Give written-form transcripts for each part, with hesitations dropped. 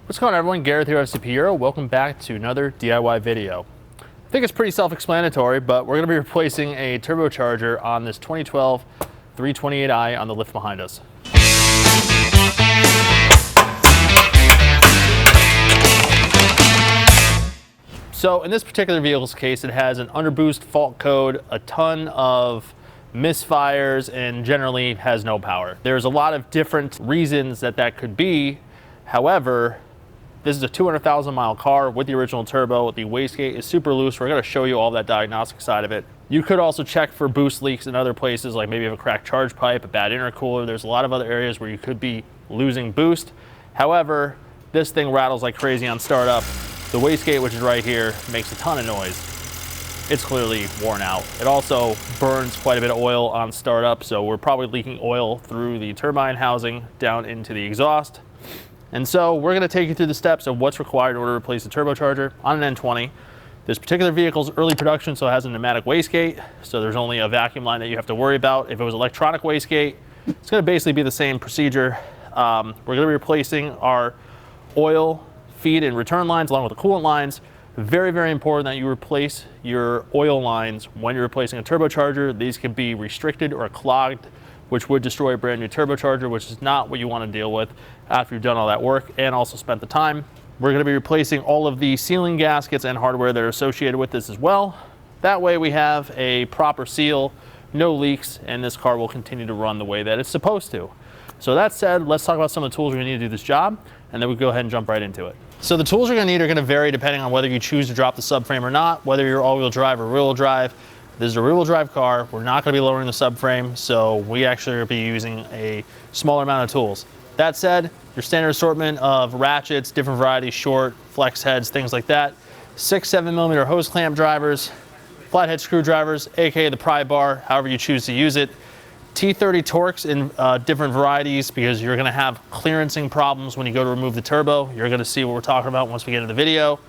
What's going on, everyone? Gareth here at CHRA. Welcome back to another DIY video. I think it's pretty self-explanatory, but we're going to be replacing a turbocharger on this 2012 328i on the lift behind us. So in this particular vehicle's case, it has an underboost fault code, a ton of misfires, and generally has no power. There's a lot of different reasons that could be. However, this is a 200,000 mile car with the original turbo. The wastegate is super loose. We're going to show you all that diagnostic side of it. You could also check for boost leaks in other places, like maybe you have a cracked charge pipe, a bad intercooler. There's a lot of other areas where you could be losing boost. However, this thing rattles like crazy on startup. The wastegate, which is right here, makes a ton of noise. It's clearly worn out. It also burns quite a bit of oil on startup, so we're probably leaking oil through the turbine housing down into the exhaust. And so we're going to take you through the steps of what's required in order to replace the turbocharger on an N20. This particular vehicle's early production, so it has a pneumatic wastegate, so there's only a vacuum line that you have to worry about. If it was electronic wastegate, it's going to basically be the same procedure. We're going to be replacing our oil feed and return lines along with the coolant lines. Very, very important that you replace your oil lines when you're replacing a turbocharger. These can be restricted or clogged, which would destroy a brand new turbocharger, which is not what you want to deal with after you've done all that work and also spent the time. We're going to be replacing all of the sealing gaskets and hardware that are associated with this as well. That way we have a proper seal, no leaks, and this car will continue to run the way that it's supposed to. So that said, let's talk about some of the tools we're going to need to do this job, and then we'll go ahead and jump right into it. So the tools you're going to need are going to vary depending on whether you choose to drop the subframe or not, whether you're all-wheel drive or rear-wheel drive. This is a rear-wheel drive car. We're not going to be lowering the subframe, so we actually will be using a smaller amount of tools. That said, your standard assortment of ratchets, different varieties, short, flex heads, things like that. 6-7mm hose clamp drivers, flathead screwdrivers, aka the pry bar, however you choose to use it. T30 Torx in different varieties, because you're going to have clearancing problems when you go to remove the turbo. You're going to see what we're talking about once we get into the video.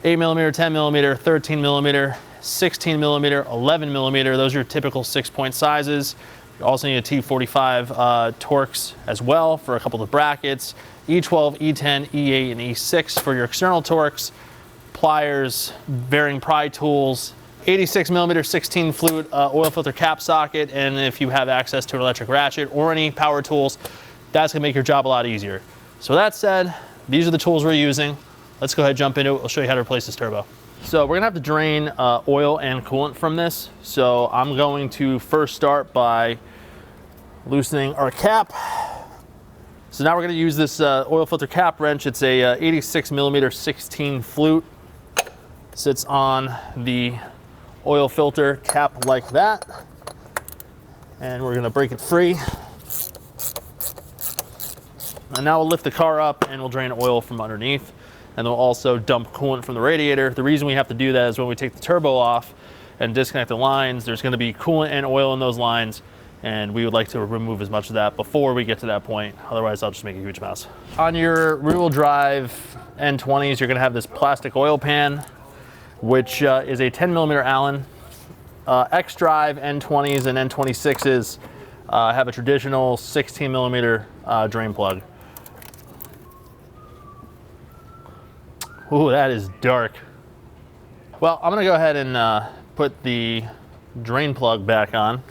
8mm, 10mm, 13mm, 16mm, 11mm. Those are your typical 6-point sizes. You also need a T45 Torx as well for a couple of brackets. E12, E10, E8, and E6 for your external Torx. Pliers, varying pry tools, 86mm 16 flute oil filter cap socket, and if you have access to an electric ratchet or any power tools, that's gonna make your job a lot easier. So that said, these are the tools we're using. Let's go ahead and jump into it. I'll show you how to replace this turbo. So we're gonna have to drain oil and coolant from this. So I'm going to first start by loosening our cap. So now we're gonna use this oil filter cap wrench. It's a 86mm 16 flute. Sits on the oil filter cap like that. And we're gonna break it free. And now we'll lift the car up and we'll drain oil from underneath. And we'll also dump coolant from the radiator. The reason we have to do that is when we take the turbo off and disconnect the lines, there's going to be coolant and oil in those lines, and we would like to remove as much of that before we get to that point. Otherwise, I'll just make a huge mess. On your rear-wheel drive N20s, you're going to have this plastic oil pan, which is a 10mm Allen. X-Drive N20s and N26s have a traditional 16mm drain plug. Ooh, that is dark. Well, I'm gonna go ahead and put the drain plug back on.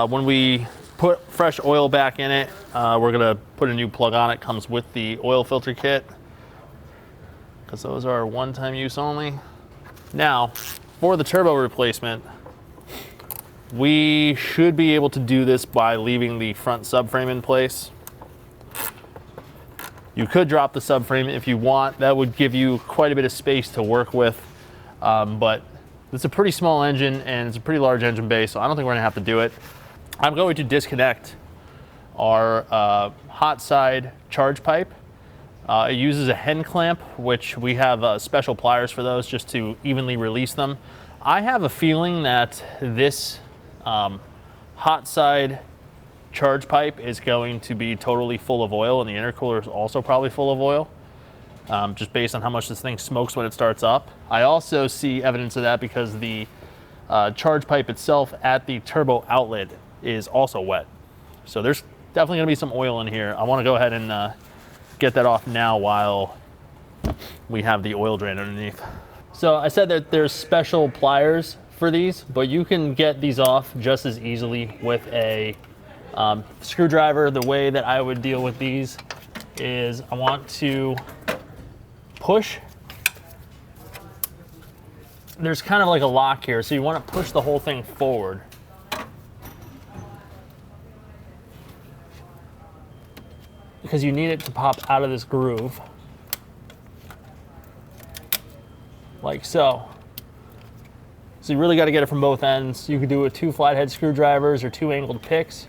When we put fresh oil back in it, we're gonna put a new plug on it. Comes with the oil filter kit, because those are one-time use only. Now, for the turbo replacement, we should be able to do this by leaving the front subframe in place. You could drop the subframe if you want. That would give you quite a bit of space to work with, but it's a pretty small engine and it's a pretty large engine bay, so I don't think we're gonna have to do it. I'm going to disconnect our hot side charge pipe. It uses a hen clamp, which we have special pliers for those just to evenly release them. I have a feeling that this hot side charge pipe is going to be totally full of oil, and the intercooler is also probably full of oil, just based on how much this thing smokes when it starts up. I also see evidence of that because the charge pipe itself at the turbo outlet is also wet. So there's definitely gonna be some oil in here. I wanna go ahead and get that off now while we have the oil drain underneath. So I said that there's special pliers for these, but you can get these off just as easily with a screwdriver. The way that I would deal with these is I want to push. There's kind of like a lock here, so you want to push the whole thing forward. Because you need it to pop out of this groove. Like so. So you really got to get it from both ends. You could do it with 2 flathead screwdrivers or 2 angled picks.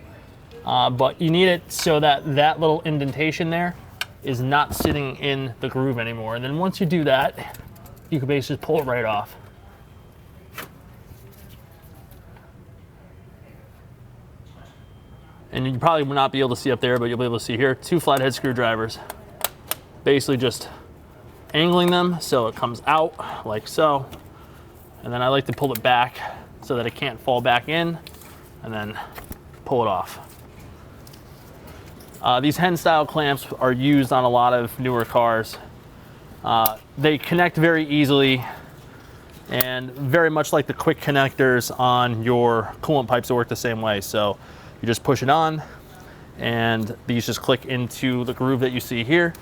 But you need it so that that little indentation there is not sitting in the groove anymore. And then once you do that, you can basically pull it right off. And you probably will not be able to see up there, but you'll be able to see here, 2 flathead screwdrivers. Basically just angling them so it comes out like so. And then I like to pull it back so that it can't fall back in, and then pull it off. These hen style clamps are used on a lot of newer cars. They connect very easily, and very much like the quick connectors on your coolant pipes, that work the same way. So you just push it on, and these just click into the groove that you see here,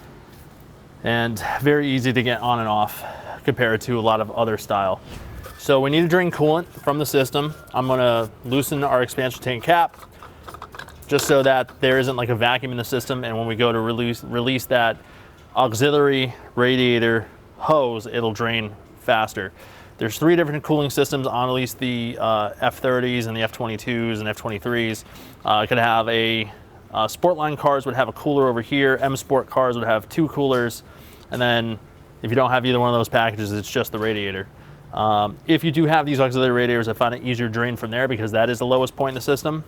and very easy to get on and off compared to a lot of other style. So we need to drain coolant from the system. I'm gonna loosen our expansion tank cap just so that there isn't like a vacuum in the system, and when we go to release that auxiliary radiator hose, it'll drain faster. There's 3 different cooling systems on at least the F30s and the F22s and F23s. It could have a Sportline cars would have a cooler over here. M Sport cars would have 2 coolers. And then if you don't have either one of those packages, it's just the radiator. If you do have these auxiliary radiators, I find it easier to drain from there because that is the lowest point in the system.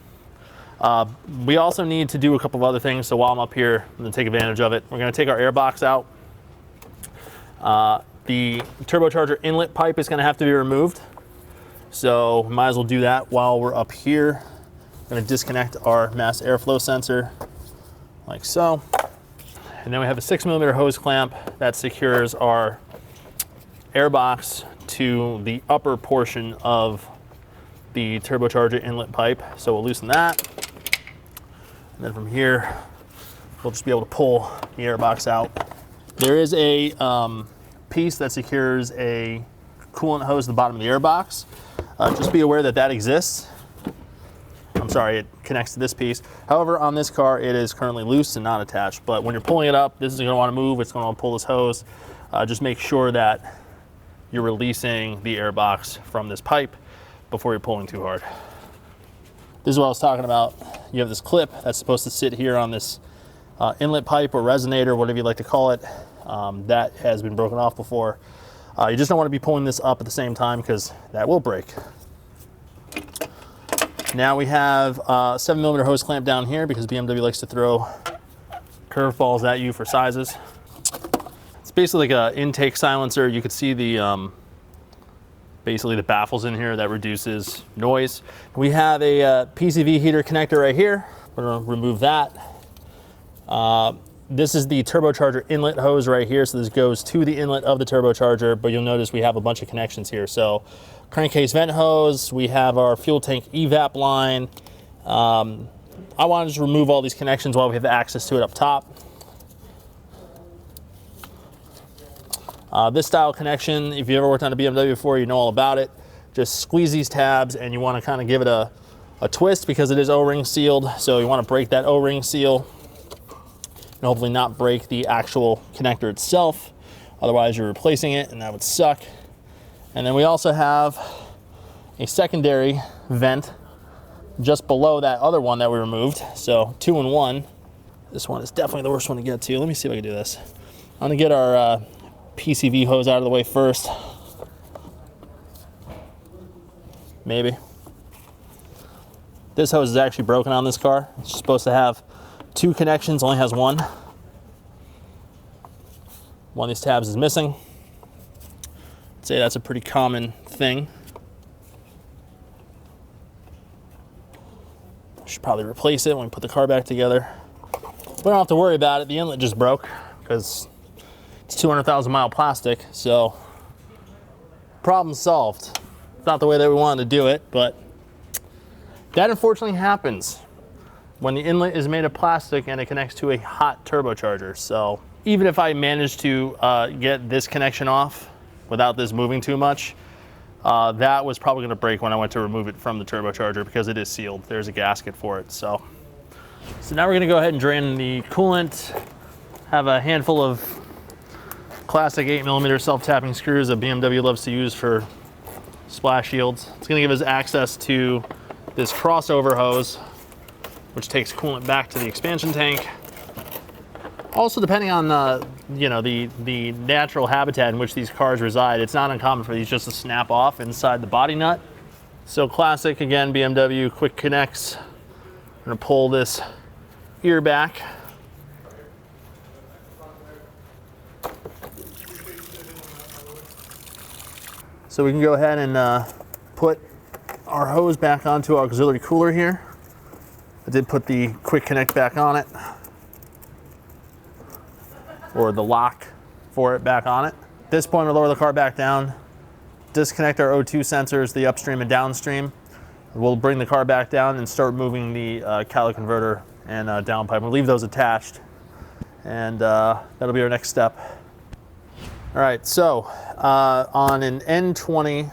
We also need to do a couple of other things. So while I'm up here, I'm gonna take advantage of it. We're gonna take our air box out. The turbocharger inlet pipe is gonna have to be removed. So we might as well do that while we're up here. I'm gonna disconnect our mass airflow sensor like so. And then we have a 6mm hose clamp that secures our air box to the upper portion of the turbocharger inlet pipe. So we'll loosen that. And then from here, we'll just be able to pull the air box out. There is a piece that secures a coolant hose to the bottom of the air box. Just be aware that that exists. I'm sorry, it connects to this piece. However, on this car, it is currently loose and not attached. But when you're pulling it up, this is gonna wanna move, it's gonna wanna pull this hose. Just make sure that you're releasing the air box from this pipe before you're pulling too hard. This is what I was talking about. You have this clip that's supposed to sit here on this inlet pipe or resonator, whatever you like to call it. That has been broken off before. You just don't want to be pulling this up at the same time because that will break. Now we have a 7mm hose clamp down here because BMW likes to throw curveballs at you for sizes. It's basically like an intake silencer. You could see the basically the baffles in here that reduces noise. We have a PCV heater connector right here. We're gonna remove that. This is the turbocharger inlet hose right here. So this goes to the inlet of the turbocharger, but you'll notice we have a bunch of connections here. So crankcase vent hose, we have our fuel tank evap line. I want to just remove all these connections while we have access to it up top. This style connection, if you ever worked on a BMW before, you know all about it. Just squeeze these tabs and you want to kind of give it a twist because it is O-ring sealed. So you want to break that O-ring seal and hopefully not break the actual connector itself. Otherwise you're replacing it and that would suck. And then we also have a secondary vent just below that other one that we removed. So 2 in 1. This one is definitely the worst one to get to. Let me see if I can do this. I'm gonna get our PCV hose out of the way first. Maybe. This hose is actually broken on this car. It's supposed to have 2 connections, only has 1. One of these tabs is missing. I'd say that's a pretty common thing. Should probably replace it when we put the car back together. We don't have to worry about it. The inlet just broke, because it's 200,000 mile plastic, so problem solved. It's not the way that we wanted to do it, but that unfortunately happens when the inlet is made of plastic and it connects to a hot turbocharger. So even if I managed to get this connection off without this moving too much, that was probably gonna break when I went to remove it from the turbocharger because it is sealed. There's a gasket for it. So now we're gonna go ahead and drain the coolant. Have a handful of classic 8mm self-tapping screws that BMW loves to use for splash shields. It's gonna give us access to this crossover hose, which takes coolant back to the expansion tank. Also, depending on the natural habitat in which these cars reside, it's not uncommon for these just to snap off inside the body nut. So classic, again, BMW quick connects. I'm gonna pull this ear back. So we can go ahead and put our hose back onto our auxiliary cooler here. I did put the quick connect back on it, or the lock for it back on it. At this point, we'll lower the car back down, disconnect our O2 sensors, the upstream and downstream. We'll bring the car back down and start moving the catalytic converter and downpipe. We'll leave those attached, and that'll be our next step. All right, so on an N20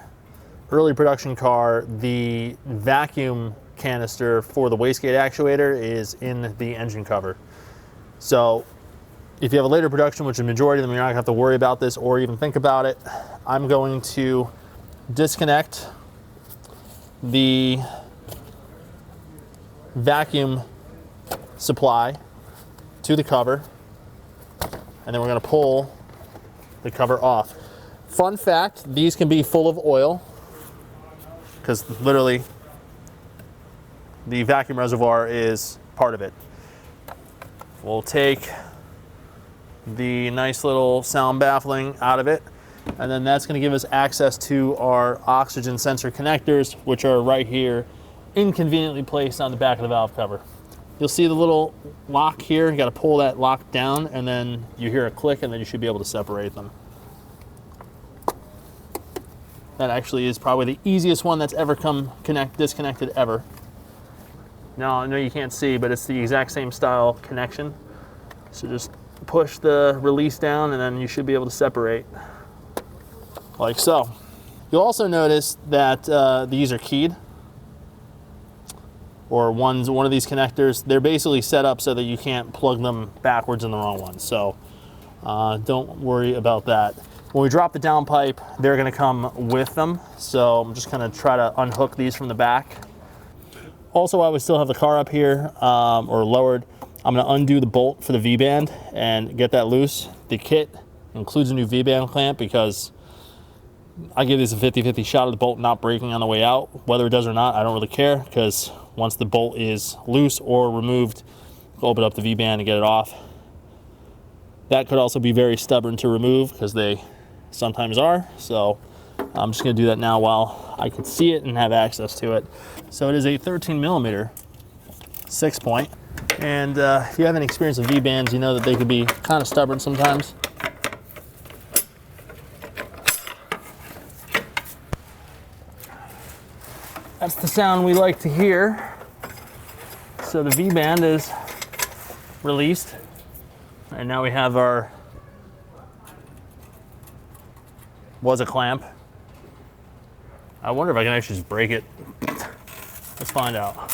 early production car, the vacuum canister for the wastegate actuator is in the engine cover. So if you have a later production, which the majority of them, you're not gonna have to worry about this or even think about it. I'm going to disconnect the vacuum supply to the cover, and then we're gonna pull the cover off. Fun fact, these can be full of oil because literally the vacuum reservoir is part of it. We'll take the nice little sound baffling out of it, and then that's going to give us access to our oxygen sensor connectors, which are right here, inconveniently placed on the back of the valve cover. You'll see the little lock here. You got to pull that lock down, and then you hear a click, and then you should be able to separate them. That actually is probably the easiest one that's ever come disconnected ever. Now, I know you can't see, but it's the exact same style connection. So just push the release down, and then you should be able to separate, like so. You'll also notice that these are keyed, or one of these connectors. They're basically set up so that you can't plug them backwards in the wrong one. So don't worry about that. When we drop the downpipe, they're gonna come with them. So I'm just gonna try to unhook these from the back. Also, while we still have the car up here, or lowered, I'm gonna undo the bolt for the V-band and get that loose. The kit includes a new V-band clamp because I give this a 50-50 shot of the bolt not breaking on the way out. Whether it does or not, I don't really care, because once the bolt is loose or removed, open up the V-band and get it off. That could also be very stubborn to remove because they sometimes are. So I'm just gonna do that now while I can see it and have access to it. So it is a 13mm 6-point. And if you have any experience with V-bands, you know that they could be kind of stubborn sometimes. That's the sound we like to hear. So the V-band is released, and now we have our was a clamp. I wonder if I can actually just break it. Let's find out.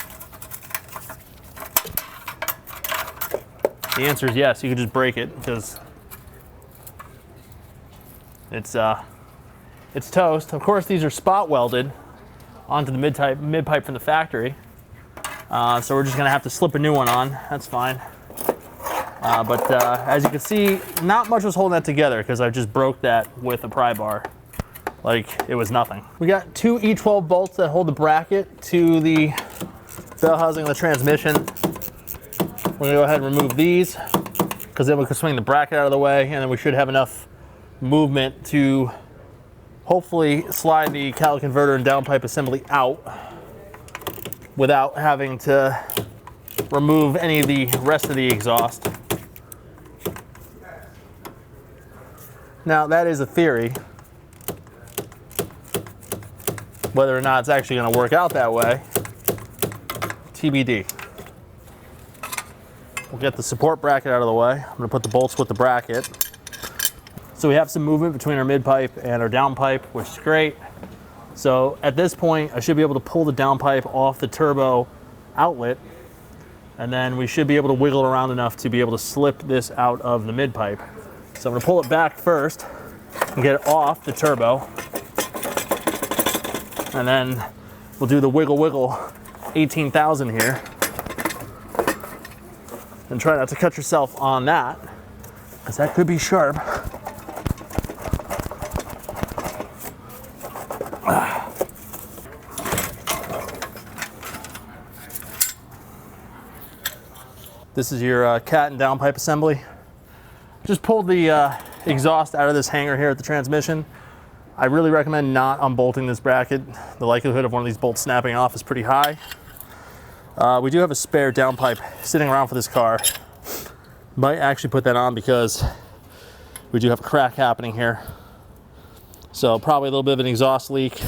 The answer is yes, you can just break it because it's toast. Of course, these are spot welded onto the mid pipe from the factory. So we're just gonna have to slip a new one on. That's fine. But as you can see, not much was holding that together because I just broke that with a pry bar. Like it was nothing. We got two E12 bolts that hold the bracket to the bell housing of the transmission. We're gonna go ahead and remove these because then we can swing the bracket out of the way, and then we should have enough movement to hopefully slide the catalytic converter and downpipe assembly out without having to remove any of the rest of the exhaust. Now that is a theory. Whether or not it's actually going to work out that way, TBD. We'll get the support bracket out of the way. I'm going to put the bolts with the bracket. So we have some movement between our mid pipe and our down pipe, which is great. So at this point, I should be able to pull the down pipe off the turbo outlet, and then we should be able to wiggle it around enough to be able to slip this out of the mid pipe. So I'm going to pull it back first and get it off the turbo. And then we'll do the wiggle wiggle 18,000 here. And try not to cut yourself on that, because that could be sharp. This is your cat and downpipe assembly. Just pulled the exhaust out of this hanger here at the transmission. I really recommend not unbolting this bracket. The likelihood of one of these bolts snapping off is pretty high. We do have a spare downpipe sitting around for this car. Might actually put that on because we do have a crack happening here. So probably a little bit of an exhaust leak.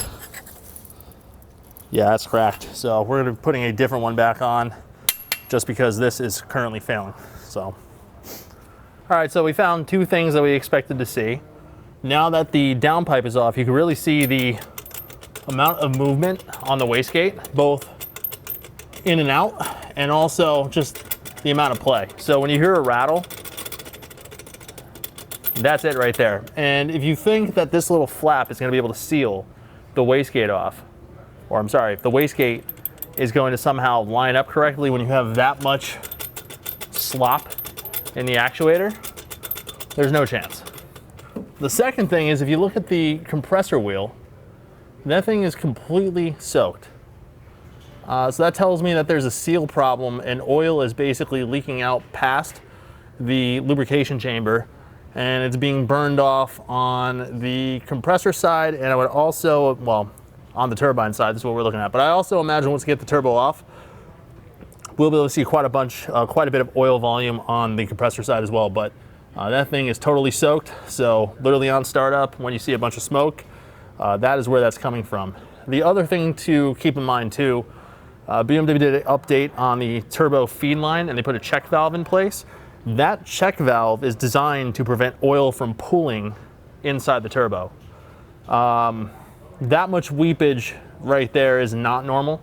Yeah, it's cracked. So we're gonna be putting a different one back on just because this is currently failing. So, all right, so we found two things that we expected to see. Now that the downpipe is off, you can really see the amount of movement on the wastegate, both in and out, and also just the amount of play. So when you hear a rattle, that's it right there. And if you think that this little flap is gonna be able to seal the wastegate off, or I'm sorry, if the wastegate is going to somehow line up correctly when you have that much slop in the actuator, there's no chance. The second thing is, if you look at the compressor wheel, that thing is completely soaked. So that tells me that there's a seal problem and oil is basically leaking out past the lubrication chamber, and it's being burned off on the compressor side, and I would also, well, on the turbine side, this is what we're looking at. But I also imagine once we get the turbo off, we'll be able to see quite a bit of oil volume on the compressor side as well. But that thing is totally soaked, so literally on startup, when you see a bunch of smoke, that is where that's coming from. The other thing to keep in mind too, BMW did an update on the turbo feed line, and they put a check valve in place. That check valve is designed to prevent oil from pooling inside the turbo. That much weepage right there is not normal.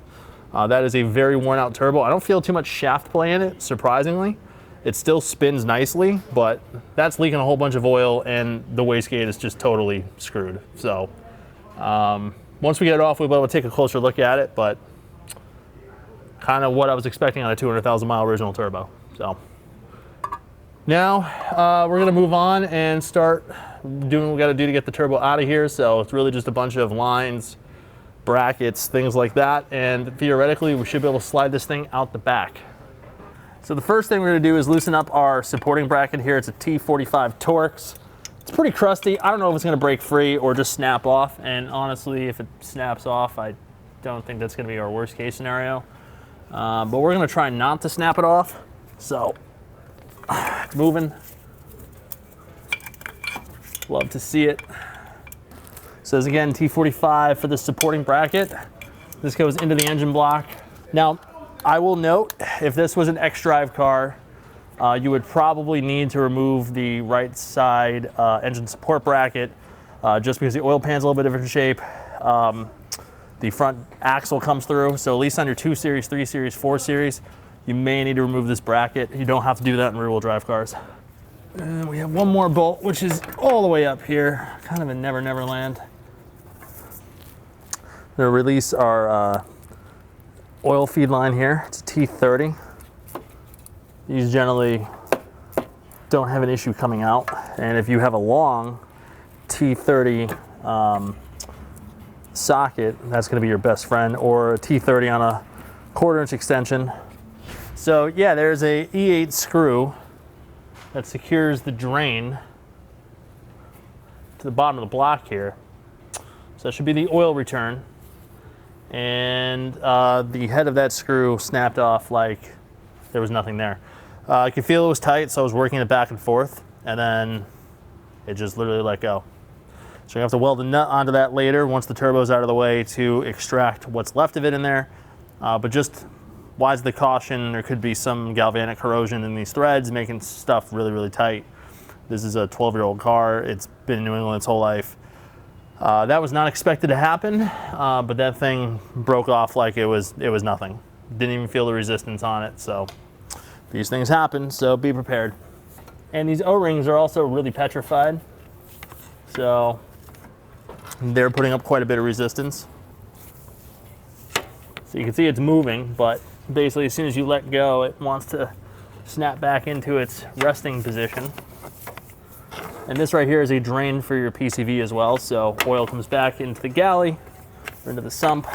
That is a very worn out turbo. I don't feel too much shaft play in it, surprisingly. It still spins nicely, but that's leaking a whole bunch of oil, and the wastegate is just totally screwed. So once we get it off, we'll be able to take a closer look at it, but kind of what I was expecting on a 200,000 mile original turbo. So now we're gonna move on and start doing what we gotta do to get the turbo out of here. So it's really just a bunch of lines, brackets, things like that, and theoretically we should be able to slide this thing out the back. So the first thing we're gonna do is loosen up our supporting bracket here. It's a T45 Torx. It's pretty crusty. I don't know if it's gonna break free or just snap off, and honestly, if it snaps off, I don't think that's gonna be our worst case scenario. But we're gonna try not to snap it off. So it's moving. Love to see it. Says again, T45 for the supporting bracket. This goes into the engine block. Now, I will note, if this was an X-Drive car, you would probably need to remove the right side engine support bracket, just because the oil pan's a little bit different shape. The front axle comes through, so at least on your 2 Series, 3 Series, 4 Series, you may need to remove this bracket. You don't have to do that in rear-wheel drive cars. And we have one more bolt, which is all the way up here, kind of a Never Never Land. I'm gonna release our oil feed line here. It's a T30. These generally don't have an issue coming out, and if you have a long T30 socket, that's going to be your best friend, or a T30 on a 1/4 inch extension. So yeah, there's a E8 screw that secures the drain to the bottom of the block here. So that should be the oil return, and the head of that screw snapped off like there was nothing there. I could feel it was tight, so I was working it back and forth, and then It just literally let go. So you have to weld a nut onto that later once the turbo's out of the way to extract what's left of it in there. But just wisely caution, there could be some galvanic corrosion in these threads, making stuff really, really tight. This is a 12-year-old car. It's been in New England its whole life. That was not expected to happen, but that thing broke off like it was nothing. Didn't even feel the resistance on it. So these things happen, so be prepared. And these O-rings are also really petrified. So they're putting up quite a bit of resistance. So you can see it's moving, but basically as soon as you let go, it wants to snap back into its resting position. And this right here is a drain for your PCV as well. So oil comes back into the galley or into the sump.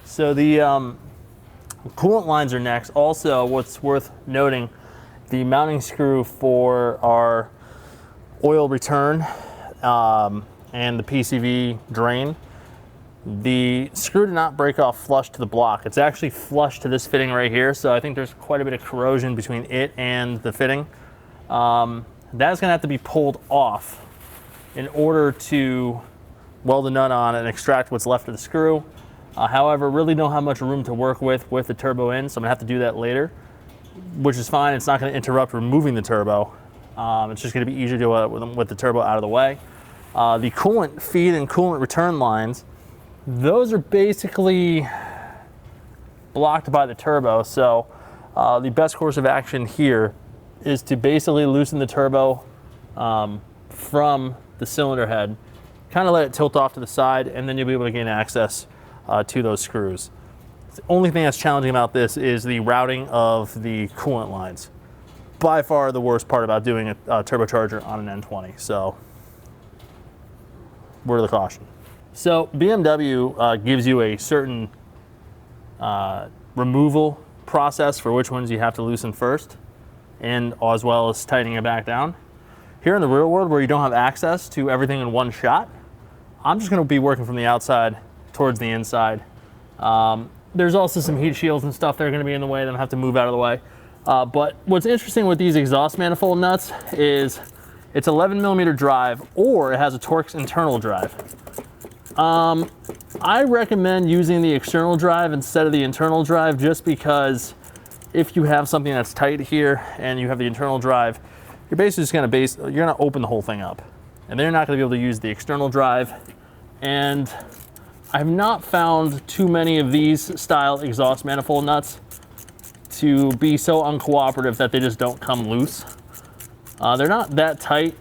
So the coolant lines are next. Also, what's worth noting, the mounting screw for our oil return and the PCV drain, the screw did not break off flush to the block. It's actually flush to this fitting right here, so I think there's quite a bit of corrosion between it and the fitting. That's gonna have to be pulled off in order to weld the nut on and extract what's left of the screw. However, really don't have much room to work with the turbo in, so I'm gonna have to do that later, which is fine. It's not gonna interrupt removing the turbo. It's just gonna be easier to do it with the turbo out of the way. The coolant feed and coolant return lines, those are basically blocked by the turbo. So the best course of action here is to basically loosen the turbo from the cylinder head, kind of let it tilt off to the side, and then you'll be able to gain access to those screws. The only thing that's challenging about this is the routing of the coolant lines. By far the worst part about doing a turbocharger on an N20. So, word of the caution. So BMW gives you a certain removal process for which ones you have to loosen first, and as well as tightening it back down. Here in the real world, where you don't have access to everything in one shot, I'm just going to be working from the outside towards the inside. There's also some heat shields and stuff that are going to be in the way that I have to move out of the way. But what's interesting with these exhaust manifold nuts is it's 11mm drive, or it has a Torx internal drive. I recommend using the external drive instead of the internal drive, just because if you have something that's tight here and you have the internal drive, you're basically just you're gonna open the whole thing up, and then you're not gonna be able to use the external drive. And I've not found too many of these style exhaust manifold nuts to be so uncooperative that they just don't come loose. They're not that tight,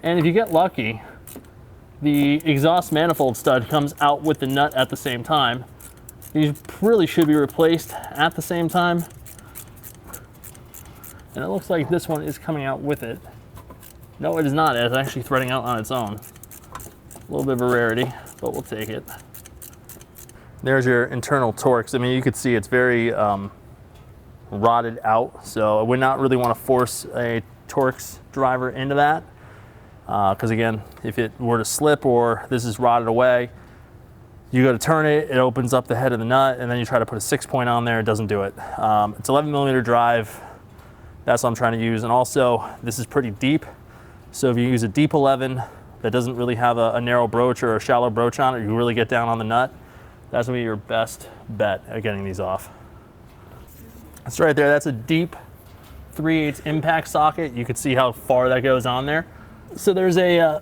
and if you get lucky, the exhaust manifold stud comes out with the nut at the same time. These really should be replaced at the same time, and it looks like this one is coming out with it. No, it is not. It's actually threading out on its own. A little bit of a rarity, but we'll take it. There's your internal Torx. I mean, you could see it's very rotted out, so I would not really want to force a Torx driver into that, because again, if it were to slip or this is rotted away, you go to turn it, it opens up the head of the nut, and then you try to put a 6-point on there, it doesn't do it. It's 11mm drive, that's what I'm trying to use. And also, this is pretty deep, so if you use a deep 11 that doesn't really have a narrow broach or a shallow broach on it, you really get down on the nut, that's gonna be your best bet at getting these off. That's right there, that's a deep 3/8 impact socket. You can see how far that goes on there. So there's a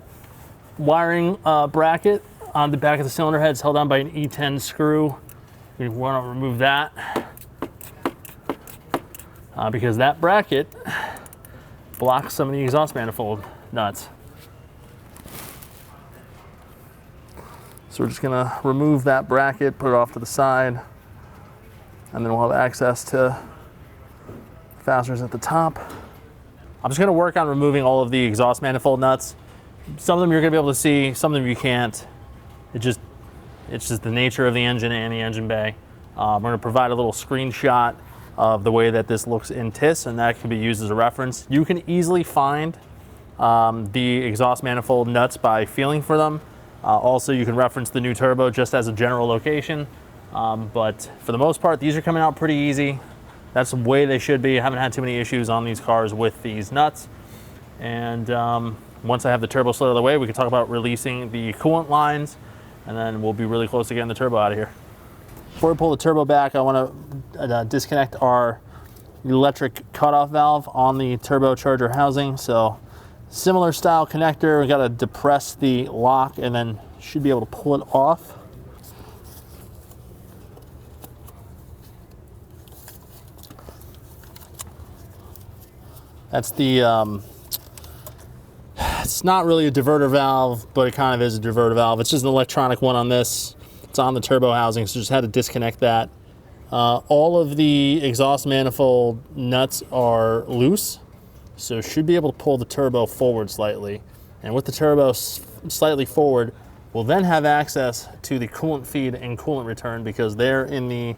wiring bracket on the back of the cylinder head. It's held on by an E10 screw. We want to remove that because that bracket blocks some of the exhaust manifold nuts. So we're just gonna remove that bracket, put it off to the side, and then we'll have access to fasteners at the top. I'm just gonna work on removing all of the exhaust manifold nuts. Some of them you're gonna be able to see, some of them you can't. It's just the nature of the engine and the engine bay. We're gonna provide a little screenshot of the way that this looks in TIS, and that can be used as a reference. You can easily find the exhaust manifold nuts by feeling for them. Also, you can reference the new turbo just as a general location. But for the most part, these are coming out pretty easy. That's the way they should be. I haven't had too many issues on these cars with these nuts. And once I have the turbo slid out of the way, we can talk about releasing the coolant lines, and then we'll be really close to getting the turbo out of here. Before we pull the turbo back, I want to disconnect our electric cutoff valve on the turbocharger housing. So similar style connector, we got to depress the lock and then should be able to pull it off. That's the, it's not really a diverter valve, but it kind of is a diverter valve. It's just an electronic one on this. It's on the turbo housing, so just had to disconnect that. All of the exhaust manifold nuts are loose, so should be able to pull the turbo forward slightly. And with the turbo slightly forward, we'll then have access to the coolant feed and coolant return because they're in the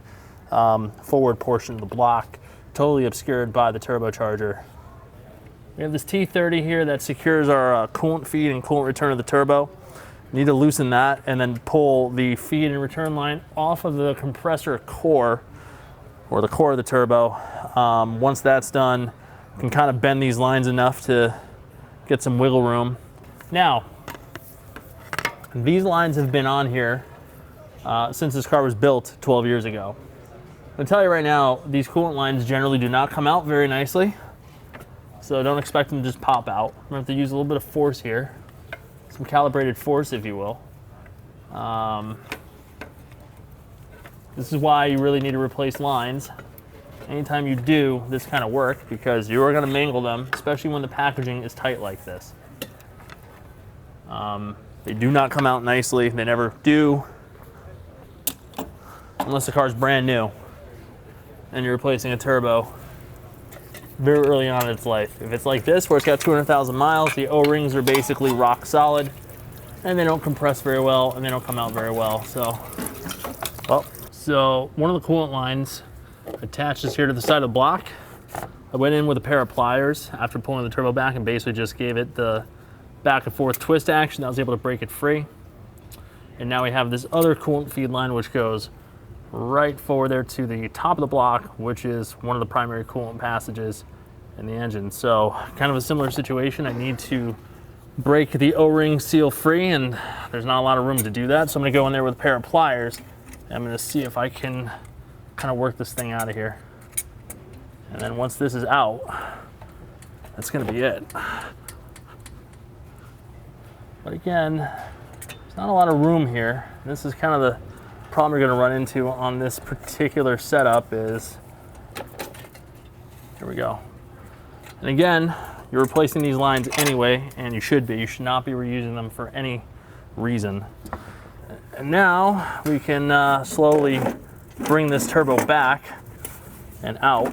forward portion of the block, totally obscured by the turbocharger. We have this T30 here that secures our coolant feed and coolant return of the turbo. Need to loosen that and then pull the feed and return line off of the compressor core, or the core of the turbo. Once that's done, you can kind of bend these lines enough to get some wiggle room. Now, these lines have been on here since this car was built 12 years ago. I'm gonna tell you right now, these coolant lines generally do not come out very nicely, so don't expect them to just pop out. I'm gonna have to use a little bit of force here. Some calibrated force, if you will. This is why you really need to replace lines anytime you do this kind of work, because you are going to mangle them, especially when the packaging is tight like this. They do not come out nicely. They never do, unless the car is brand new and you're replacing a turbo very early on in its life. If it's like this, where it's got 200,000 miles, the O-rings are basically rock solid, and they don't compress very well, and they don't come out very well. So one of the coolant lines attaches here to the side of the block. I went in with a pair of pliers after pulling the turbo back and basically just gave it the back and forth twist action. I was able to break it free. And now we have this other coolant feed line, which goes right forward there to the top of the block, which is one of the primary coolant passages in the engine. So kind of a similar situation. I need to break the O-ring seal free, and there's not a lot of room to do that. So I'm gonna go in there with a pair of pliers, and I'm gonna see if I can kind of work this thing out of here. And then once this is out, that's gonna be it. But again, there's not a lot of room here. This is kind of the problem you're going to run into on this particular setup is, here we go. And again, you're replacing these lines anyway, and you should be. You should not be reusing them for any reason. And now we can slowly bring this turbo back and out.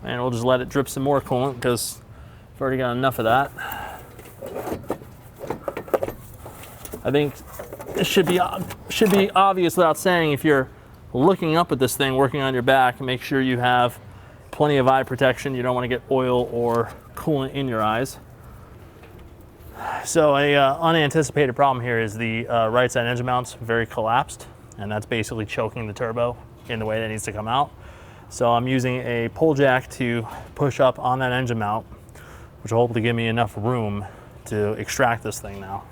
And we'll just let it drip some more coolant because we've already got enough of that. I think this should be obvious without saying. If you're looking up at this thing, working on your back, make sure you have plenty of eye protection. You don't want to get oil or coolant in your eyes. So a unanticipated problem here is the right side engine mount's very collapsed, and that's basically choking the turbo in the way that needs to come out. So I'm using a pull jack to push up on that engine mount, which will hopefully give me enough room to extract this thing now.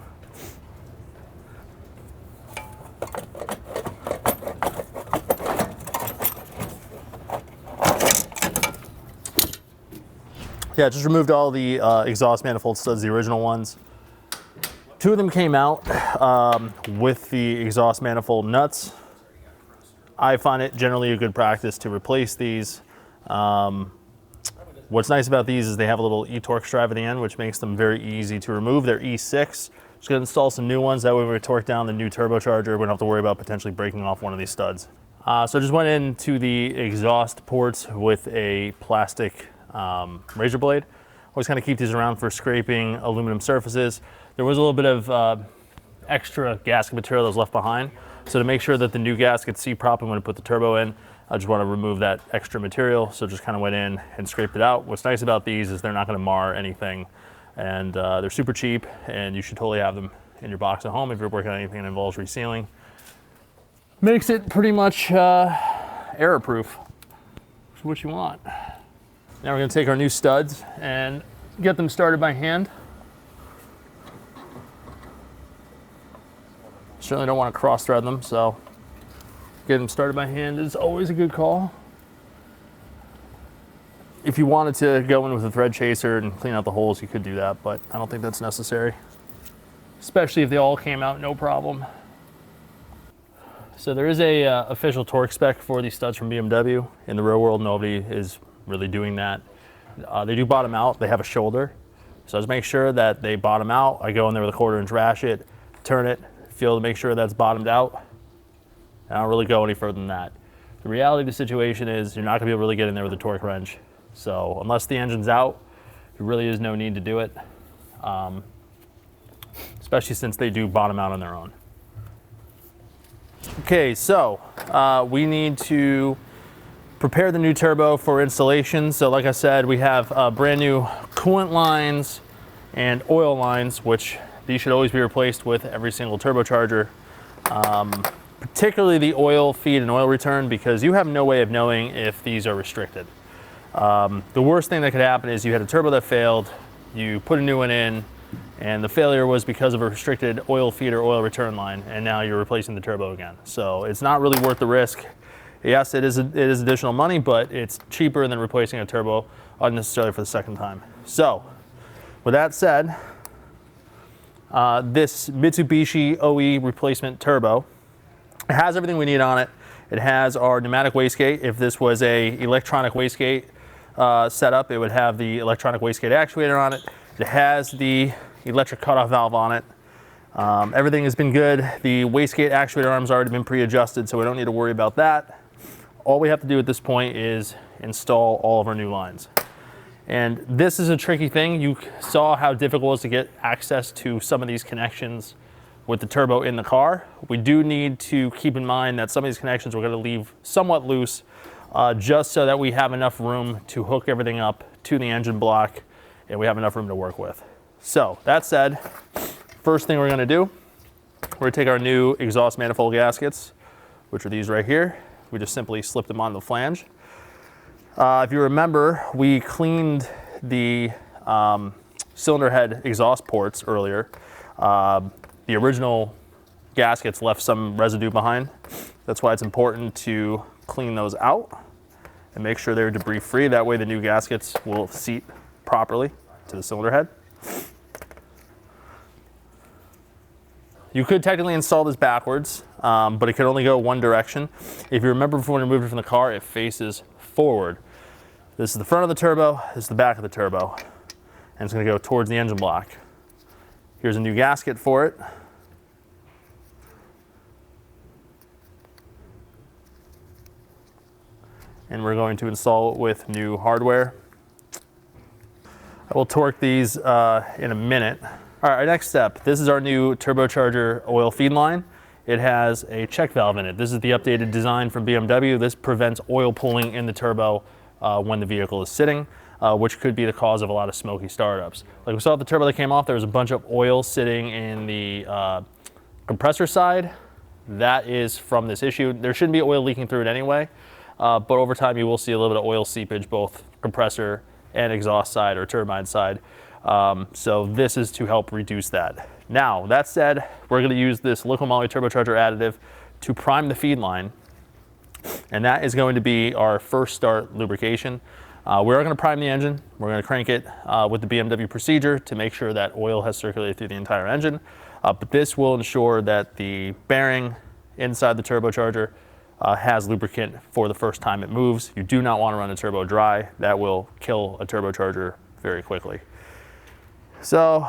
Yeah, just removed all the exhaust manifold studs, the original ones. Two of them came out with the exhaust manifold nuts. I find it generally a good practice to replace these. What's nice about these is they have a little e-Torx drive at the end, which makes them very easy to remove. They're E6. Just gonna install some new ones. That way when we torque down the new turbocharger, we don't have to worry about potentially breaking off one of these studs. So I just went into the exhaust ports with a plastic razor blade. Always kind of keep these around for scraping aluminum surfaces. There was a little bit of extra gasket material that was left behind. So to make sure that the new gaskets see properly when I put the turbo in, I just want to remove that extra material. So just kind of went in and scraped it out. What's nice about these is they're not going to mar anything, and they're super cheap, and you should totally have them. in your box at home if you're working on anything that involves resealing. Makes it pretty much error proof, which is what you want. Now we're going to take our new studs and get them started by hand. Certainly don't want to cross thread them, so getting them started by hand is always a good call. If you wanted to go in with a thread chaser and clean out the holes, you could do that, but I don't think that's necessary, especially if they all came out no problem. So there is a official torque spec for these studs from BMW. In the real world, nobody is really doing that. They do bottom out. They have a shoulder. So just make sure that they bottom out. I go in there with a 1/4 inch ratchet, turn it, feel to make sure that's bottomed out. I don't really go any further than that. The reality of the situation is you're not gonna be able to really get in there with a torque wrench. So unless the engine's out, there really is no need to do it, especially since they do bottom out on their own. Okay, so we need to prepare the new turbo for installation. So like I said, we have brand new coolant lines and oil lines, which these should always be replaced with every single turbocharger, particularly the oil feed and oil return, because you have no way of knowing if these are restricted. The worst thing that could happen is you had a turbo that failed, you put a new one in, and the failure was because of a restricted oil feed or oil return line, and now you're replacing the turbo again. So it's not really worth the risk. Yes, it is additional money, but it's cheaper than replacing a turbo unnecessarily for the second time. So with that said, this Mitsubishi OE replacement turbo, it has everything we need on it. It has our pneumatic wastegate. If this was a electronic wastegate setup, it would have the electronic wastegate actuator on it. It has the electric cutoff valve on it. Everything has been good. The wastegate actuator arm's already been pre-adjusted, so we don't need to worry about that. All we have to do at this point is install all of our new lines. And this is a tricky thing. You saw how difficult it was to get access to some of these connections with the turbo in the car. We do need to keep in mind that some of these connections we're going to leave somewhat loose, just so that we have enough room to hook everything up to the engine block and we have enough room to work with. So that said, first thing we're going to do, we're going to take our new exhaust manifold gaskets, which are these right here. We just simply slip them on the flange. If you remember, we cleaned the cylinder head exhaust ports earlier. The original gaskets left some residue behind. That's why it's important to clean those out and make sure they're debris free. That way the new gaskets will seat properly to the cylinder head. You could technically install this backwards, but it could only go one direction. If you remember before we removed it from the car, it faces forward. This is the front of the turbo, this is the back of the turbo, and it's going to go towards the engine block. Here's a new gasket for it. And we're going to install it with new hardware. I will torque these in a minute. All right, our next step. This is our new turbocharger oil feed line. It has a check valve in it. This is the updated design from BMW. This prevents oil pooling in the turbo when the vehicle is sitting, which could be the cause of a lot of smoky startups. Like we saw at the turbo that came off, there was a bunch of oil sitting in the compressor side. That is from this issue. There shouldn't be oil leaking through it anyway, but over time you will see a little bit of oil seepage, both compressor and exhaust side or turbine side. So this is to help reduce that. Now, that said, we're going to use this liquid moly turbocharger additive to prime the feed line, and that is going to be our first start lubrication. We're going to prime the engine. We're going to crank it with the BMW procedure to make sure that oil has circulated through the entire engine. But this will ensure that the bearing inside the turbocharger has lubricant for the first time it moves. You do not want to run a turbo dry. That will kill a turbocharger very quickly. So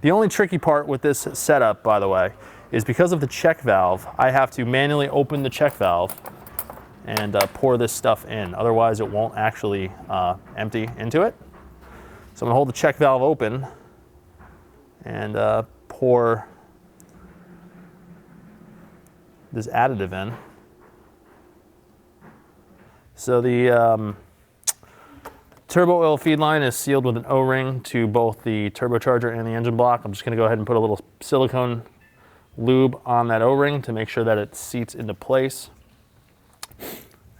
the only tricky part with this setup, by the way, is because of the check valve, I have to manually open the check valve and pour this stuff in. Otherwise, it won't actually empty into it. So I'm gonna hold the check valve open and pour this additive in. turbo oil feed line is sealed with an O-ring to both the turbocharger and the engine block. I'm just going to go ahead and put a little silicone lube on that O-ring to make sure that it seats into place.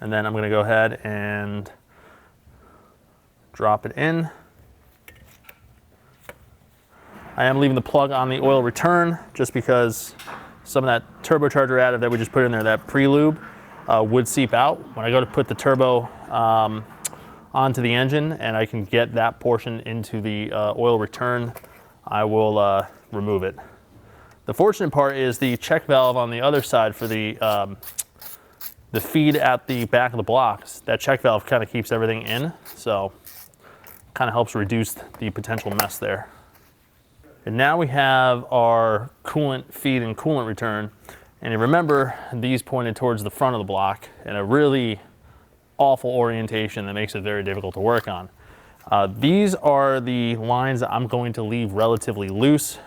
And then I'm going to go ahead and drop it in. I am leaving the plug on the oil return just because some of that turbocharger additive that we just put in there, that pre-lube, would seep out. When I go to put the turbo onto the engine and I can get that portion into the oil return, I will remove it. The fortunate part is the check valve on the other side for the feed at the back of the blocks. That check valve kind of keeps everything in, so kind of helps reduce the potential mess there. And now we have our coolant feed and coolant return. And you remember, these pointed towards the front of the block in a really awful orientation that makes it very difficult to work on. These are the lines that I'm going to leave relatively loose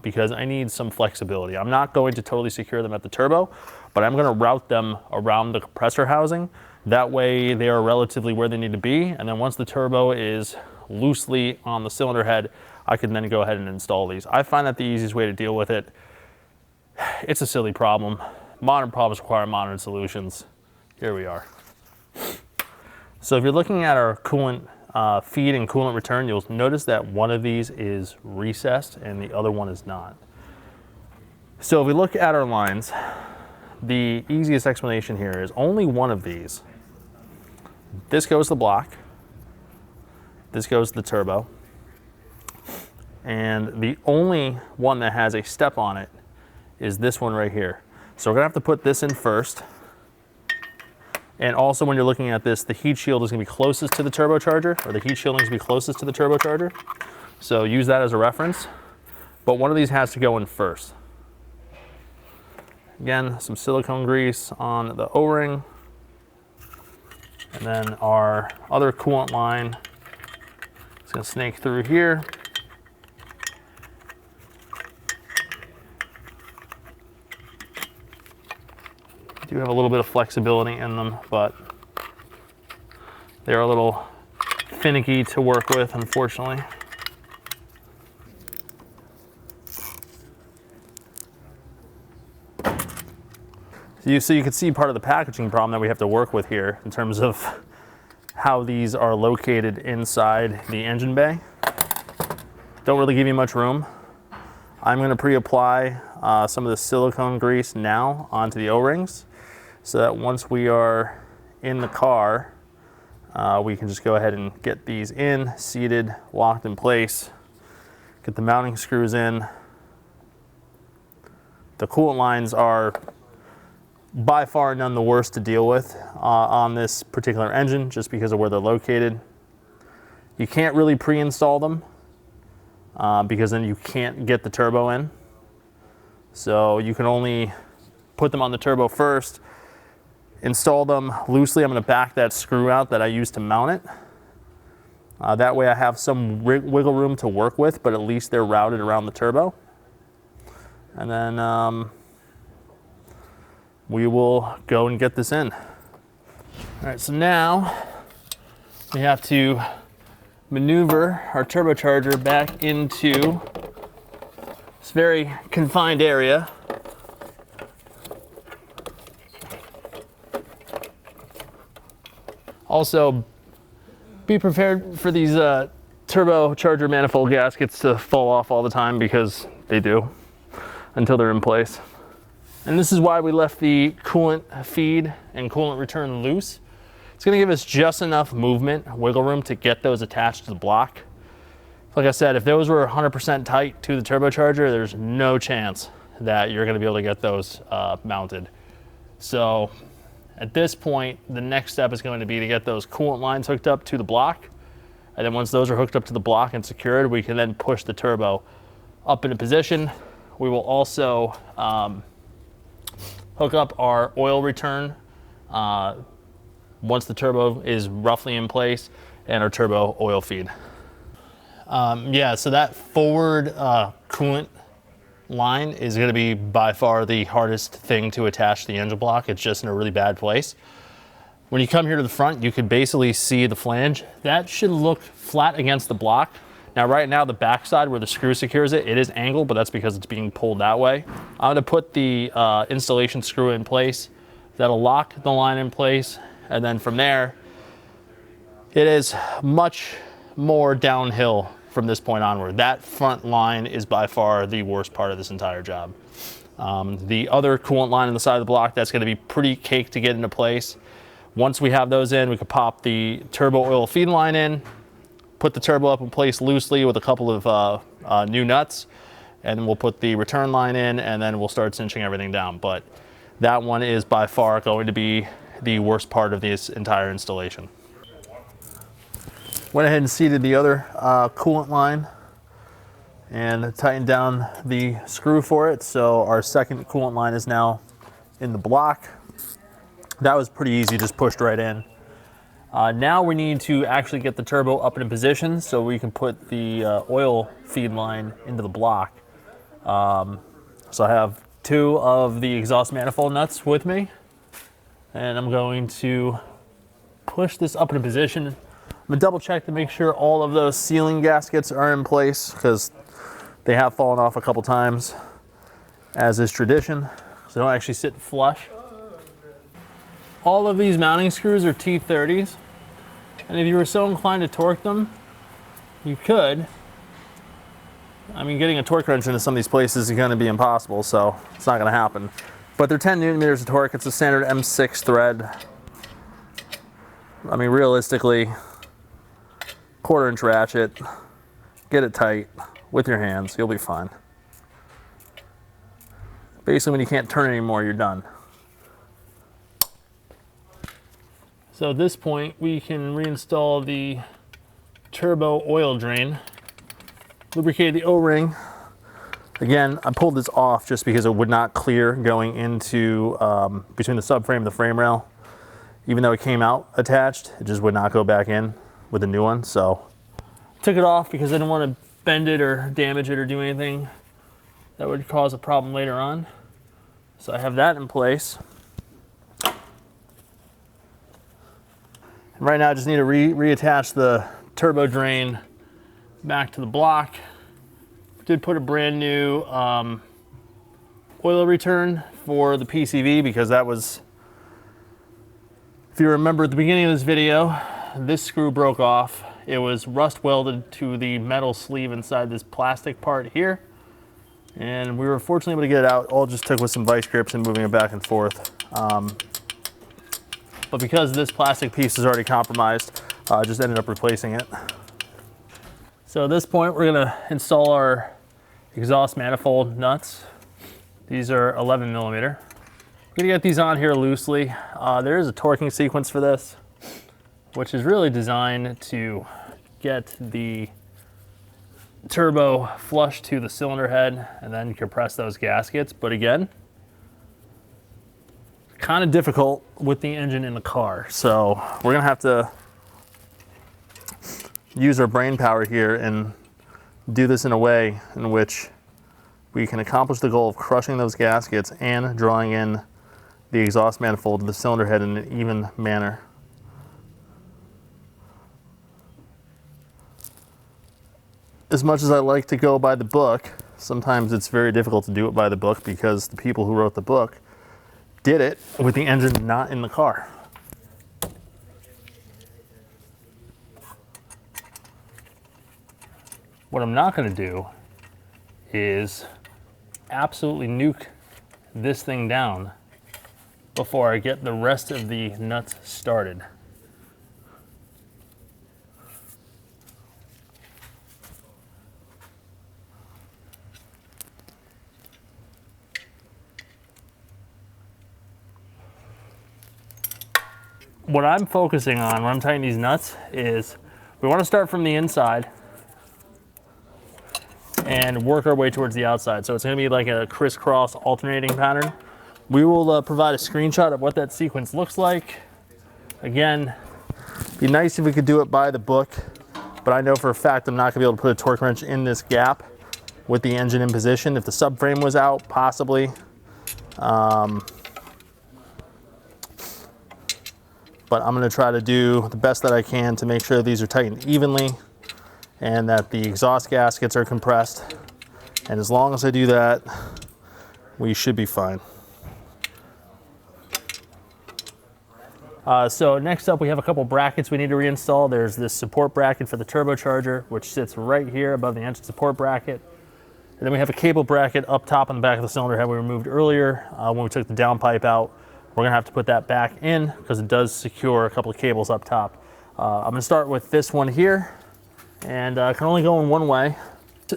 because I need some flexibility. I'm not going to totally secure them at the turbo, but I'm going to route them around the compressor housing. That way they are relatively where they need to be. And then once the turbo is loosely on the cylinder head, I can then go ahead and install these. I find that the easiest way to deal with it. It's a silly problem. Modern problems require modern solutions. Here we are. So if you're looking at our coolant feed and coolant return, you'll notice that one of these is recessed and the other one is not. So if we look at our lines, the easiest explanation here is only one of these. This goes to the block. This goes to the turbo. And the only one that has a step on it is this one right here. So we're gonna have to put this in first. And also when you're looking at this, the heat shield is gonna be closest to the turbocharger, or the heat shielding is gonna be closest to the turbocharger. So use that as a reference. But one of these has to go in first. Again, some silicone grease on the O-ring. And then our other coolant line is gonna snake through here. Do have a little bit of flexibility in them, but they're a little finicky to work with, unfortunately. So you can see part of the packaging problem that we have to work with here in terms of how these are located inside the engine bay. Don't really give you much room. I'm going to pre-apply some of the silicone grease now onto the O-rings, so that once we are in the car, we can just go ahead and get these in, seated, locked in place, get the mounting screws in. The coolant lines are by far none the worst to deal with on this particular engine, just because of where they're located. You can't really pre-install them because then you can't get the turbo in. So you can only put them on the turbo first, install them loosely. I'm going to back that screw out that I used to mount it. That way I have some wiggle room to work with, but at least they're routed around the turbo. And then we will go and get this in. All right, so now we have to maneuver our turbocharger back into this very confined area. Also, be prepared for these turbocharger manifold gaskets to fall off all the time, because they do until they're in place. And this is why we left the coolant feed and coolant return loose. It's gonna give us just enough movement, wiggle room to get those attached to the block. Like I said, if those were 100% tight to the turbocharger, there's no chance that you're gonna be able to get those mounted. So at this point, the next step is going to be to get those coolant lines hooked up to the block. And then once those are hooked up to the block and secured, we can then push the turbo up into position. We will also hook up our oil return once the turbo is roughly in place, and our turbo oil feed. Yeah, so that forward coolant line is going to be by far the hardest thing to attach to the engine block. It's just in a really bad place. When you come here to the front, you could basically see the flange. That should look flat against the block. Now, right now, the backside where the screw secures it, it is angled, but that's because it's being pulled that way. I'm gonna put the installation screw in place. That'll lock the line in place. And then from there, it is much more downhill from this point onward. That front line is by far the worst part of this entire job. The other coolant line on the side of the block, that's gonna be pretty caked to get into place. Once we have those in, we could pop the turbo oil feed line in, put the turbo up in place loosely with a couple of new nuts, and then we'll put the return line in, and then we'll start cinching everything down. But that one is by far going to be the worst part of this entire installation. Went ahead and seated the other coolant line and tightened down the screw for it. So our second coolant line is now in the block. That was pretty easy, just pushed right in. Now we need to actually get the turbo up in position so we can put the oil feed line into the block. So I have 2 of the exhaust manifold nuts with me, and I'm going to push this up in position. I'm gonna double check to make sure all of those sealing gaskets are in place because they have fallen off a couple times, as is tradition, so they don't actually sit flush. All of these mounting screws are T30s, and if you were so inclined to torque them, you could. I mean, getting a torque wrench into some of these places is gonna be impossible, so it's not gonna happen. But they're 10 Newton meters of torque. It's a standard M6 thread. I mean, realistically, 1/4 inch ratchet, get it tight with your hands, you'll be fine. Basically, when you can't turn anymore, you're done. So at this point, we can reinstall the turbo oil drain, lubricate the O-ring. Again, I pulled this off just because it would not clear going into between the subframe and the frame rail. Even though it came out attached, it just would not go back in with a new one. So took it off because I didn't want to bend it or damage it or do anything that would cause a problem later on. So I have that in place. Right now I just need to reattach the turbo drain back to the block. Did put a brand new oil return for the PCV because that was, if you remember at the beginning of this video, this screw broke off. It was rust welded to the metal sleeve inside this plastic part here. And we were fortunately able to get it out. All it just took was some vice grips and moving it back and forth. But because this plastic piece is already compromised, I just ended up replacing it. So at this point, we're gonna install our exhaust manifold nuts. These are 11 millimeter. I'm gonna get these on here loosely. There is a torquing sequence for this, which is really designed to get the turbo flush to the cylinder head and then compress those gaskets. But again, kind of difficult with the engine in the car. So we're gonna have to use our brain power here and do this in a way in which we can accomplish the goal of crushing those gaskets and drawing in the exhaust manifold to the cylinder head in an even manner. As much as I like to go by the book, sometimes it's very difficult to do it by the book because the people who wrote the book did it with the engine not in the car. What I'm not going to do is absolutely nuke this thing down before I get the rest of the nuts started. What I'm focusing on when I'm tightening these nuts is we want to start from the inside and work our way towards the outside. So it's going to be like a crisscross alternating pattern. We will provide a screenshot of what that sequence looks like. Again, it'd be nice if we could do it by the book, but I know for a fact I'm not going to be able to put a torque wrench in this gap with the engine in position. If the subframe was out, possibly. but I'm gonna try to do the best that I can to make sure these are tightened evenly and that the exhaust gaskets are compressed. And as long as I do that, we should be fine. So next up, we have a couple brackets we need to reinstall. There's this support bracket for the turbocharger, which sits right here above the engine support bracket. And then we have a cable bracket up top on the back of the cylinder head we removed earlier when we took the downpipe out. We're gonna have to put that back in because it does secure a couple of cables up top. I'm gonna start with this one here, and can only go in one way.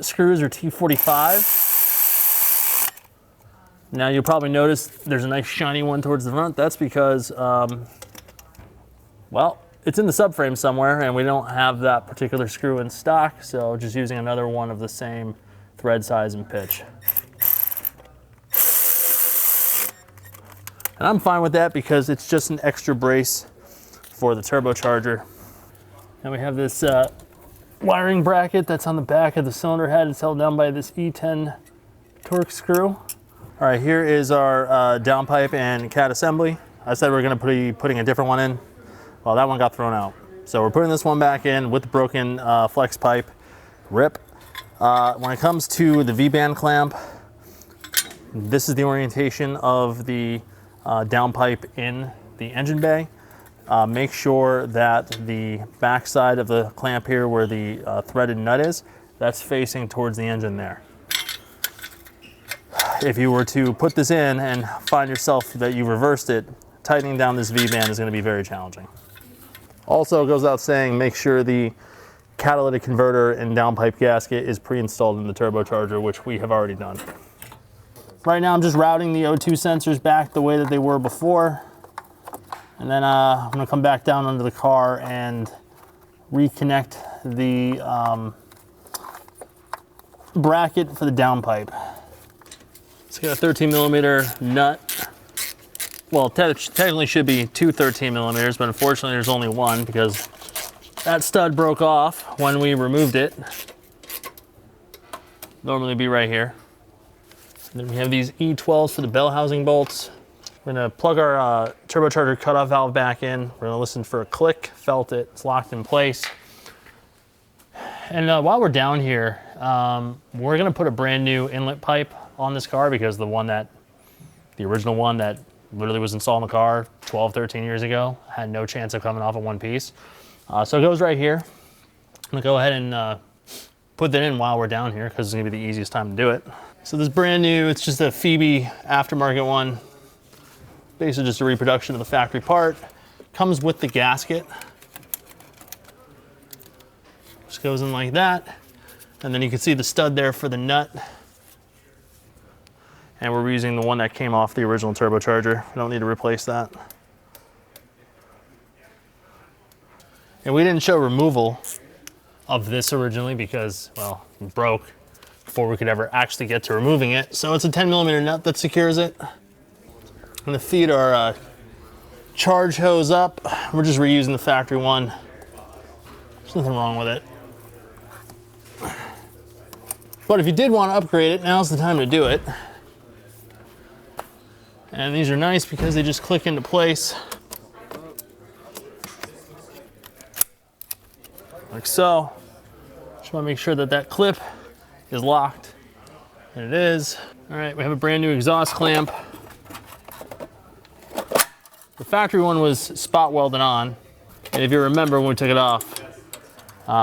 Screws are T45. Now you'll probably notice there's a nice shiny one towards the front. That's because, well, it's in the subframe somewhere and we don't have that particular screw in stock, so just using another one of the same thread size and pitch. And I'm fine with that because it's just an extra brace for the turbocharger. And we have this wiring bracket that's on the back of the cylinder head. It's held down by this E10 Torx screw. All right, here is our downpipe and cat assembly. I said we are gonna be putting a different one in. Well, that one got thrown out. So we're putting this one back in with the broken flex pipe, rip. When it comes to the V-band clamp, this is the orientation of the downpipe in the engine bay. Make sure that the back side of the clamp here where the threaded nut is, that's facing towards the engine there. If you were to put this in and find yourself that you reversed it, tightening down this V-band is going to be very challenging. Also, it goes without saying, make sure the catalytic converter and downpipe gasket is pre-installed in the turbocharger, which we have already done. Right now I'm just routing the O2 sensors back the way that they were before. And then I'm going to come back down under the car and reconnect the bracket for the downpipe. It's got a 13 millimeter nut. Well, technically should be two 13 millimeters, but unfortunately there's only one because that stud broke off when we removed it. Normally it'd be right here. And then we have these E12s for the bell housing bolts. We're gonna plug our turbocharger cutoff valve back in. We're gonna listen for a click, felt it, it's locked in place. And while we're down here, we're gonna put a brand new inlet pipe on this car because the original one that literally was installed in the car 12, 13 years ago had no chance of coming off in one piece. So it goes right here. I'm gonna go ahead and put that in while we're down here because it's gonna be the easiest time to do it. So this brand new, it's just a Phoebe aftermarket one. Basically just a reproduction of the factory part. Comes with the gasket. Just goes in like that. And then you can see the stud there for the nut. And we're using the one that came off the original turbocharger. We don't need to replace that. And we didn't show removal of this originally because, well, it broke before we could ever actually get to removing it. So it's a 10 millimeter nut that secures it. I'm gonna feed our charge hose up. We're just reusing the factory one. There's nothing wrong with it. But if you did want to upgrade it, now's the time to do it. And these are nice because they just click into place. Like so. Just want to make sure that that clip is locked. And it is. All right, we have a brand new exhaust clamp. The factory one was spot welded on. And if you remember when we took it off,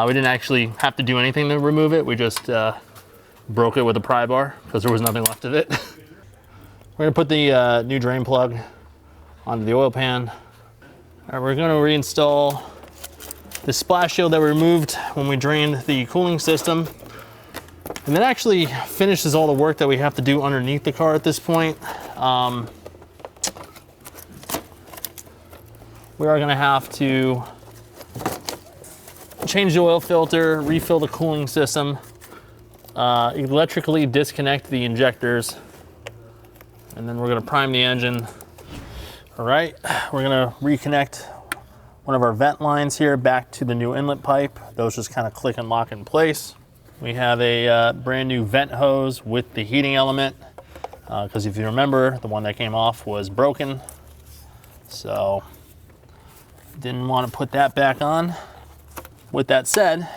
we didn't actually have to do anything to remove it. We just broke it with a pry bar because there was nothing left of it. We're gonna put the new drain plug onto the oil pan. All right, we're gonna reinstall the splash shield that we removed when we drained the cooling system. And that actually finishes all the work that we have to do underneath the car at this point. We are gonna have to change the oil filter, refill the cooling system, electrically disconnect the injectors, and then we're gonna prime the engine. All right, we're gonna reconnect one of our vent lines here back to the new inlet pipe. Those just kind of click and lock in place. We have a brand new vent hose with the heating element, because if you remember, the one that came off was broken. So Didn't want to put that back on. With that said,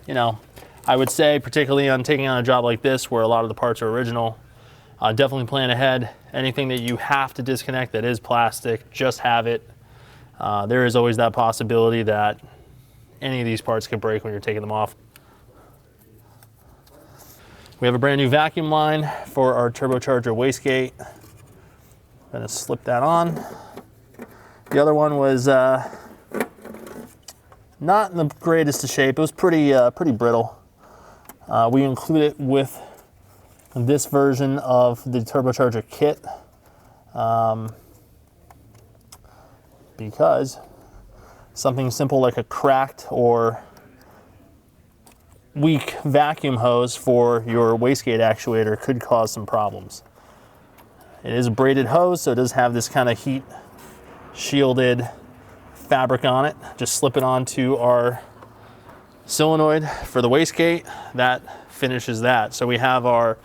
you know, I would say, particularly on taking on a job like this where a lot of the parts are original, definitely plan ahead. Anything that you have to disconnect that is plastic, just have it. There is always that possibility that any of these parts could break when you're taking them off. We have a brand new vacuum line for our turbocharger wastegate. Gonna slip that on. The other one was not in the greatest of shape. It was pretty brittle. We include it with this version of the turbocharger kit because something simple like a cracked or weak vacuum hose for your wastegate actuator could cause some problems. It is a braided hose, so it does have this kind of heat shielded fabric on it. Just slip it onto our solenoid for the wastegate. That finishes that. So we have our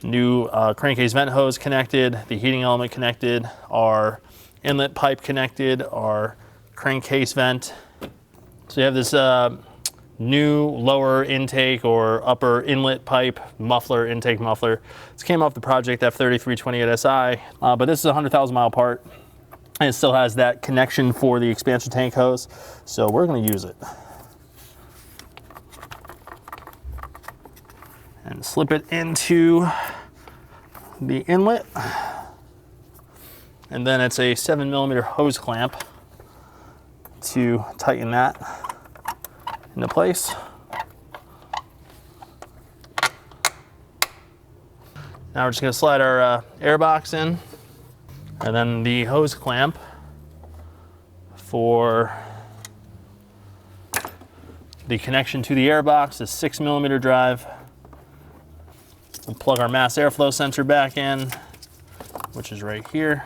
new crankcase vent hose connected, the heating element connected, our inlet pipe connected, our crankcase vent. So you have this new lower intake or upper inlet pipe muffler, intake muffler. This came off the Project F30 328SI, but this is a 100,000 mile part, and it still has that connection for the expansion tank hose. So we're going to use it. And slip it into the inlet. And then it's a 7mm hose clamp to tighten that into place. Now we're just going to slide our air box in, and then the hose clamp for the connection to the air box is 6mm drive. We'll plug our mass airflow sensor back in, which is right here.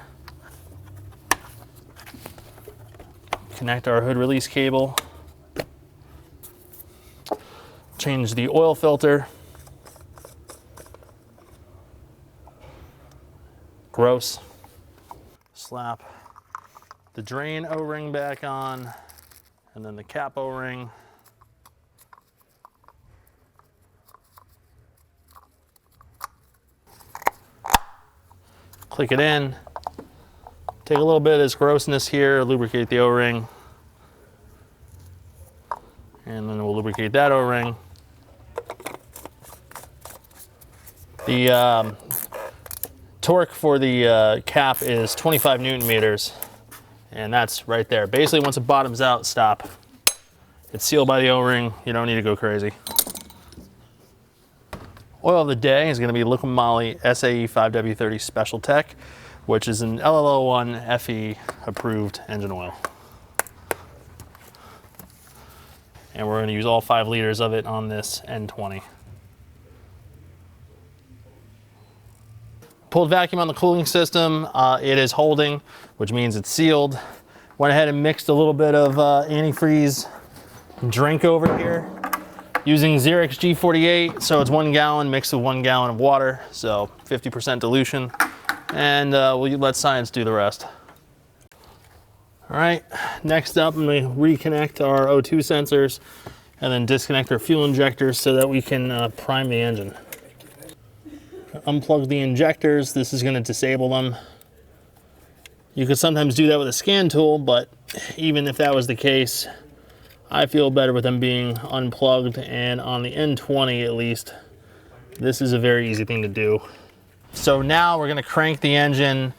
Connect our hood release cable. Change the oil filter. Gross. Slap the drain O-ring back on, and then the cap O-ring. Click it in. Take a little bit of this grossness here, lubricate the O-ring. And then we'll lubricate that O-ring. The torque for the cap is 25 Newton meters, and that's right there. Basically, once it bottoms out, stop. It's sealed by the O-ring. You don't need to go crazy. Oil of the day is going to be Liqui Moly SAE 5W30 Special Tech, which is an LLO1 FE approved engine oil. And we're going to use all 5 liters of it on this N20. Pulled vacuum on the cooling system. It is holding, which means it's sealed. Went ahead and mixed a little bit of antifreeze drink over here using Xerox G48. So it's 1 gallon mixed with 1 gallon of water, so 50% dilution. And we'll let science do the rest. All right, next up, I'm going to reconnect our O2 sensors and then disconnect our fuel injectors so that we can prime the engine. Unplug the injectors. This is going to disable them. You could sometimes do that with a scan tool, but even if that was the case, I feel better with them being unplugged, and on the N20 at least, this is a very easy thing to do. So now we're going to crank the engine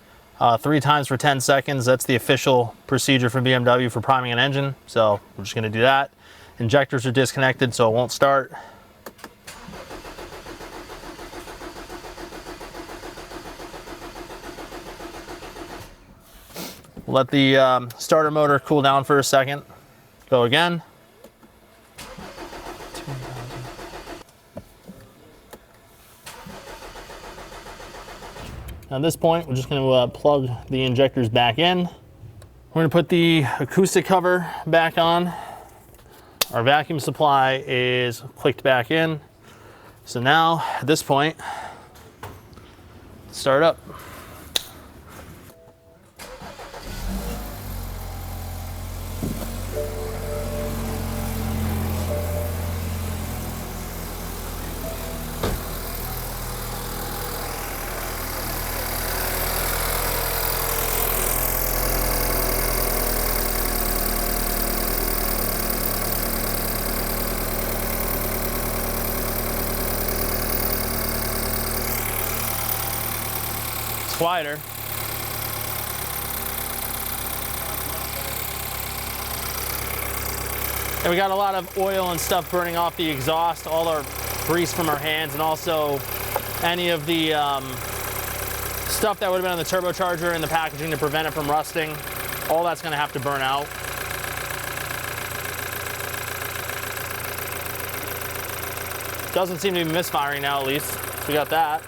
3 times for 10 seconds. That's the official procedure from BMW for priming an engine. So we're just going to do that. Injectors are disconnected, so it won't start. Let the starter motor cool down for a second. Go again. Now at this point, we're just going to plug the injectors back in. We're going to put the acoustic cover back on. Our vacuum supply is clicked back in. So now, at this point, start up. quieter. And we got a lot of oil and stuff burning off the exhaust, all our grease from our hands, and also any of the stuff that would have been on the turbocharger and the packaging to prevent it from rusting. All that's going to have to burn out. Doesn't seem to be misfiring now, at least. So we got that.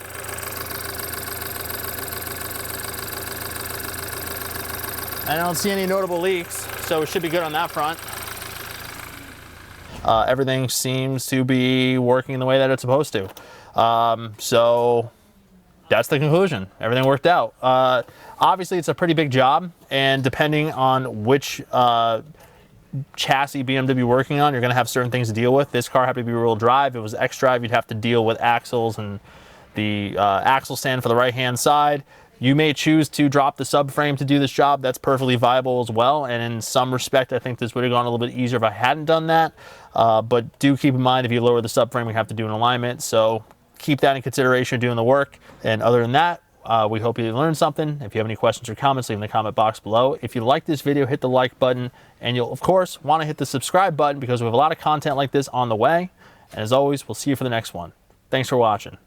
I don't see any notable leaks, so we should be good on that front. Everything seems to be working the way that it's supposed to. So that's the conclusion. Everything worked out. Obviously, it's a pretty big job, and depending on which chassis BMW working on, you're going to have certain things to deal with. This car had to be rear-wheel drive. If it was X-Drive, you'd have to deal with axles and the axle stand for the right-hand side. You may choose to drop the subframe to do this job. That's perfectly viable as well. And in some respect, I think this would have gone a little bit easier if I hadn't done that. But do keep in mind, if you lower the subframe, we have to do an alignment. So keep that in consideration doing the work. And other than that, we hope you learned something. If you have any questions or comments, leave in the comment box below. If you like this video, hit the like button. And you'll, of course, want to hit the subscribe button because we have a lot of content like this on the way. And as always, we'll see you for the next one. Thanks for watching.